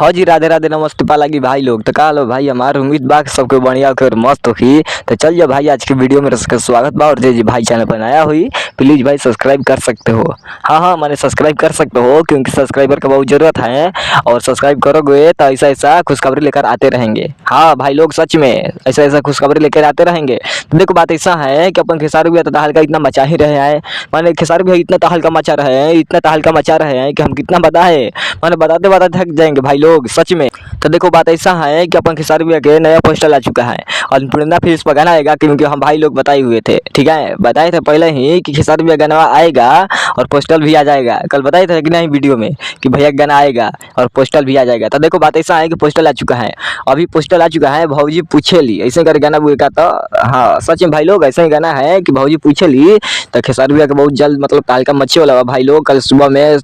हाँ जी, राधे राधे नमस्ते पालागी भाई लोग। तो का लो भाई, हमार उम्मीद बा सबके बढ़िया और मस्त होखी। तो चल जा भाई, आज की वीडियो में सबका स्वागत बा। और जी भाई चैनल पर नया हुई प्लीज़ भाई सब्सक्राइब कर सकते हो। हाँ मैंने सब्सक्राइब कर सकते हो क्योंकि सब्सक्राइबर का बहुत ज़रूरत है। और सब्सक्राइब करोगे तो ऐसा ऐसा खुशखबरी लेकर आते रहेंगे। हाँ भाई लोग, सच में ऐसा ऐसा खुशखबरी लेकर आते रहेंगे। तो देखो बात ऐसा है कि अपन खेसारी भैया तो हल्का इतना मचा ही रहे हैं। मैंने खेसारी भैया इतना तहलका मचा रहे हैं, इतना तहलका मचा रहे हैं कि हम कितना बताएं। मैंने बताते बताते थक जाएंगे भाई लोग, सच में। तो देखो बात ऐसा है कि अपन खेसारी भैया के नया पोस्टर आ चुका है और अन्नपूर्णा फिल्म्स पर गाना आएगा, क्योंकि हम भाई लोग बताए हुए थे, ठीक है, बताए थे पहले ही कि खेसारी भैया गाना आएगा और पोस्टर भी आ जाएगा। कल बताए थे कि नहीं वीडियो में कि भैया गाना आएगा और पोस्टर भी आ जाएगा। तो देखो बात ऐसा है कि पोस्टर आ चुका है, अभी पोस्टर आ चुका है। भौजी पूछे ली ऐसे कर गाना बुए का। तो हाँ सच में भाई लोग, ऐसा ही गाना है कि भौजी पूछे ली। तो खेसारी भैया के बहुत जल्द मतलब तालका मच्छी वाला बा भाई लोग। कल सुबह में,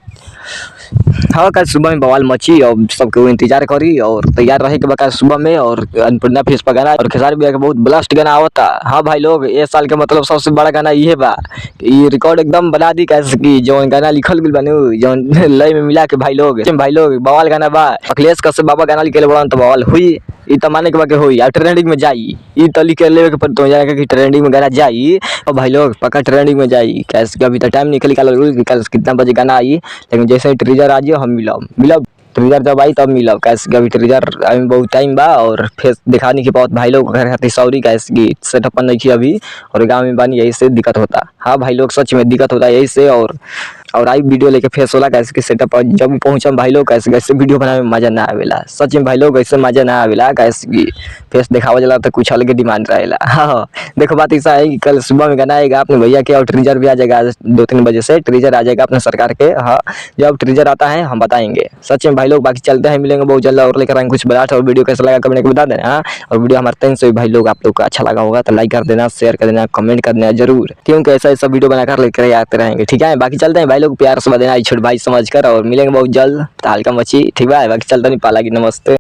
हाँ कल सुबह में बवाल मची और सबके वो इंतजार करी और तैयार रहे कि कल सुबह में। और अन्नपूर्णा फिल्म्स पर गाना और खेसारी भैया का बहुत ब्लास्ट गाना आवता। हाँ भाई लोग, ये साल के मतलब सबसे बड़ा गाना ये बा। ये रिकॉर्ड एकदम बना दी कैसे कि जो गाना लिखल गइल बानू, जो लय में मिला के भाई लोग बवाल गाना बा। अखिलेश कश्यप बाबा गाना लिखे बड़न तो बवाल हुई। ई तो माने के बा के होई और ट्रेंडिंग में जाई। ई तो लिखे लेवे के पर तो जाने कि ट्रेंडिंग में गाना जाई। और भाई लोग पक्का ट्रेंडिंग में जाई। कैसे अभी तो टाइम निकल कल कितना बजे गाना आई, लेकिन जैसे ही ट्रेजर आ जाइए हम मिलब ट्रेजर जब आई तब मिलब। कैसे अभी ट्रेजर अभी बहुत टाइम बा और फेस दिखाने की बहुत भाई लोग घर खाती सॉरी कैसे की सेटअप नहीं की अभी। और गाँव में बानी यही से दिक्कत होता। हाँ भाई लोग सच में दिक्कत होता यही से। और आई वीडियो लेके फेस होला कैसे कि सेटअप जब भी पहुंचम भाई लोग कैसे कैसे वीडियो बनाने में मजा ना आवेला। सच में भाई लोग ऐसे मजा ना आवेला कैसे कि फेस दिखावा जाला तो कुछ अलग डिमांड रहेला। हाँ देखो बात ऐसा है कि कल सुबह में गाना आएगा अपने भैया के और ट्रीजर भी आ जाएगा 2-3 बजे से। ट्रीजर आ जाएगा अपने सरकार के। हाँ जब ट्रीजर आता है हम बताएंगे सच में भाई लोग। बाकी चलते हैं, मिलेंगे बहुत जल्द और लेकर आएंगे कुछ बड़ा। और वीडियो कैसा लगा कमेंट में बता देना। हाँ और वीडियो हमारे तन से भाई लोग आप लोग को अच्छा लगा होगा तो लाइक कर देना, शेयर कर देना, कमेंट कर देना जरूर, क्योंकि ऐसा ऐसा वीडियो बनाकर लेकर आते रहेंगे, ठीक है। बाकी चलते हैं भाई लोग, प्यार से देना छोटे भाई समझ कर। और मिलेंगे बहुत जल्द तालका मची, ठीक है। बाकी चलता नहीं पाला की नमस्ते।